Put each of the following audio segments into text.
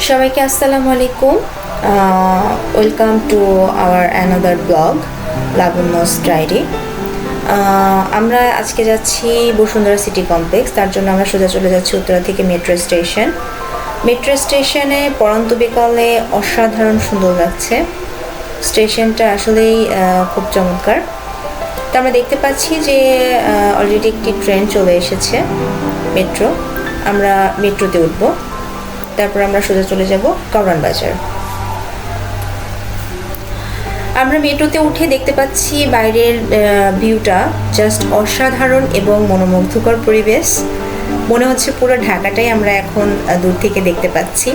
সবাইকে আসসালামু আলাইকুম। Welcome to our another blog লাবণ্যস ডায়েরি। আমরা আজকে যাচ্ছি বসুন্ধরা সিটি কমপ্লেক্স। তার জন্য আমরা সোজা চলে যাচ্ছি উত্তরা থেকে মেট্রো স্টেশন। মেট্রো স্টেশনে পড়ন্ত বিকালে অসাধারণ সুন্দর লাগছে। স্টেশনটা আসলেই খুব চমৎকার। তো আমরা দেখতে পাচ্ছি যে অলরেডি একটি ট্রেন চলে এসেছে মেট্রো। আমরা মেট্রোতে উঠবো, তারপর আমরা সোজা চলে যাব কারওয়ান বাজার। আমরা মেট্রোতে উঠে দেখতে পাচ্ছি বাইরের ভিউটা জাস্ট অসাধারণ এবং মনোমুগ্ধকর পরিবেশ। মনে হচ্ছে পুরো ঢাকাটাই আমরা এখন দূর থেকে দেখতে পাচ্ছি।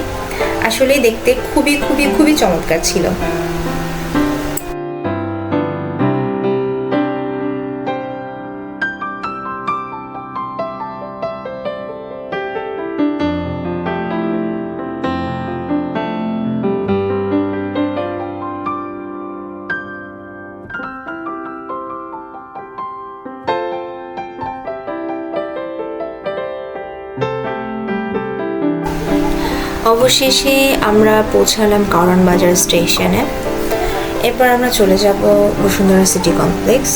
আসলেই দেখতে খুবই খুবই খুবই চমৎকার ছিল। অবশেষে আমরা পৌঁছালাম কারওয়ান বাজার স্টেশনে। এরপর আমরা চলে যাব বসুন্ধরা সিটি কমপ্লেক্স।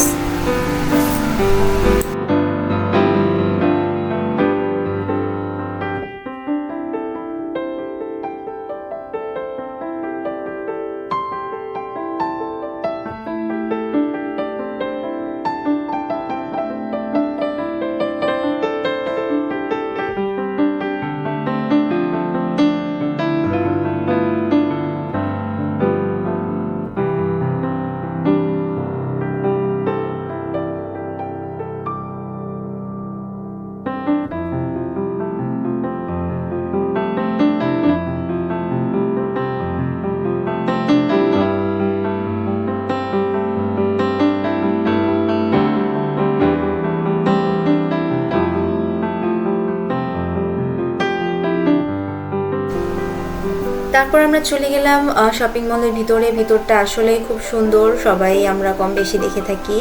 তারপর আমরা চলে গেলাম শপিং মলের ভিতরে। ভিতরটা আসলে খুব সুন্দর, সবাই আমরা কম বেশি দেখে থাকি।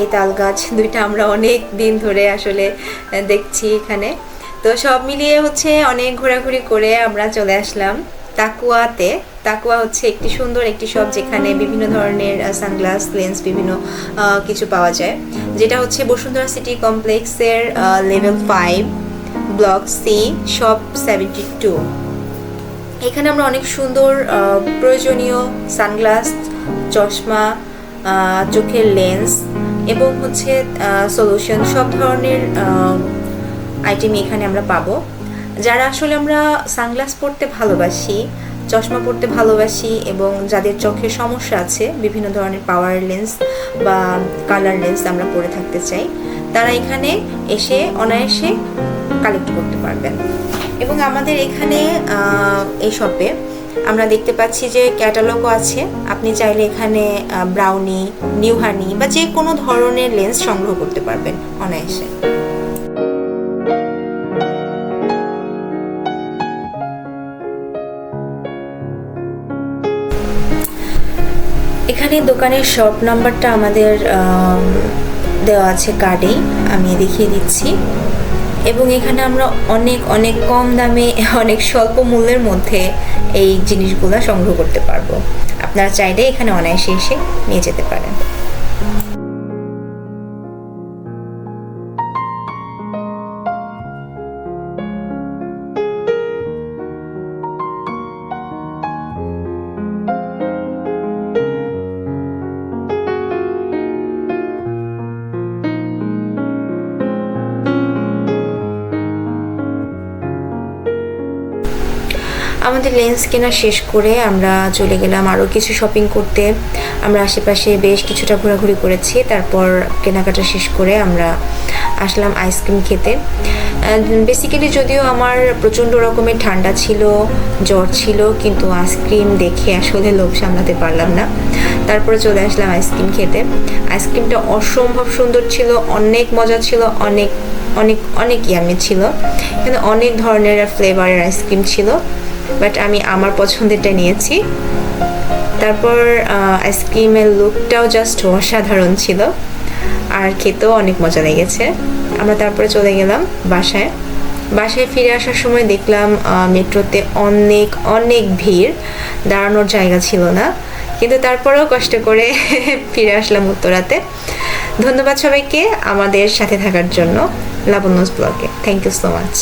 এই তাল গাছ দুইটা আমরা অনেক দিন ধরে আসলে দেখছি এখানে। তো সব মিলিয়ে হচ্ছে অনেক ঘোরাঘুরি করে আমরা চলে আসলাম তাকুয়াতে। তাকুয়া হচ্ছে একটি সুন্দর একটি শপ, যেখানে বিভিন্ন ধরনের সানগ্লাস, লেন্স, বিভিন্ন কিছু পাওয়া যায়, যেটা হচ্ছে বসুন্ধরা সিটি কমপ্লেক্সের লেভেল 5 ব্লক সি শপ 72। এখানে আমরা অনেক সুন্দর প্রয়োজনীয় সানগ্লাস, চশমা, চোখের লেন্স এবং হচ্ছে সলিউশন, সব ধরনের আইটেম এখানে আমরা পাবো। যারা আসলে আমরা সানগ্লাস পরতে ভালোবাসি, চশমা পরতে ভালোবাসি এবং যাদের চোখের সমস্যা আছে, বিভিন্ন ধরনের পাওয়ার লেন্স বা কালার লেন্স আমরা পরে থাকতে চাই, তারা এখানে এসে অনায়াসে কালেক্ট করতে পারবেন। এবং আমাদের এখানে এই শপে আমরা দেখতে পাচ্ছি যে ক্যাটালগও আছে। আপনি চাইলে এখানে ব্রাউনি, নিউ হানি বা যে কোনো ধরনের লেন্স সংগ্রহ করতে পারবেন অনায়াসে। এখানে দোকানের শপ নাম্বারটা আমাদের দেওয়া আছে কার্ডেই, আমি দেখিয়ে দিচ্ছি। এবং এখানে আমরা অনেক অনেক কম দামে, অনেক স্বল্প মূল্যের মধ্যে এই জিনিসগুলো সংগ্রহ করতে পারবো। আপনারা চাইলে এখানে অনায়াসে এসে নিয়ে যেতে পারেন। আমাদের লেন্স কেনা শেষ করে আমরা চলে গেলাম আরও কিছু শপিং করতে। আমরা আশেপাশে বেশ কিছুটা ঘোরাঘুরি করেছি। তারপর কেনাকাটা শেষ করে আমরা আসলাম আইসক্রিম খেতে। বেসিক্যালি যদিও আমার প্রচণ্ড রকমের ঠান্ডা ছিল, জ্বর ছিল, কিন্তু আইসক্রিম দেখে আসলে লোভ সামলাতে পারলাম না। তারপরে চলে আসলাম আইসক্রিম খেতে। আইসক্রিমটা অসম্ভব সুন্দর ছিল, অনেক মজা ছিল, অনেক অনেক অনেক ইয়ামি ছিল। এখানে অনেক ধরনের ফ্লেভারের আইসক্রিম ছিল, বাট আমি আমার পছন্দেরটা নিয়েছি। তারপর আইসক্রিমের লুকটাও জাস্ট অসাধারণ ছিল আর খেতেও অনেক মজা লেগেছে। আমরা তারপরে চলে গেলাম বাসায়। বাসায় ফিরে আসার সময় দেখলাম মেট্রোতে অনেক অনেক ভিড়, দাঁড়ানোর জায়গা ছিল না, কিন্তু তারপরেও কষ্ট করে ফিরে আসলাম উত্তরাতে। ধন্যবাদ সবাইকে আমাদের সাথে থাকার জন্য লাবণ্যস ব্লগে। Thank you so much.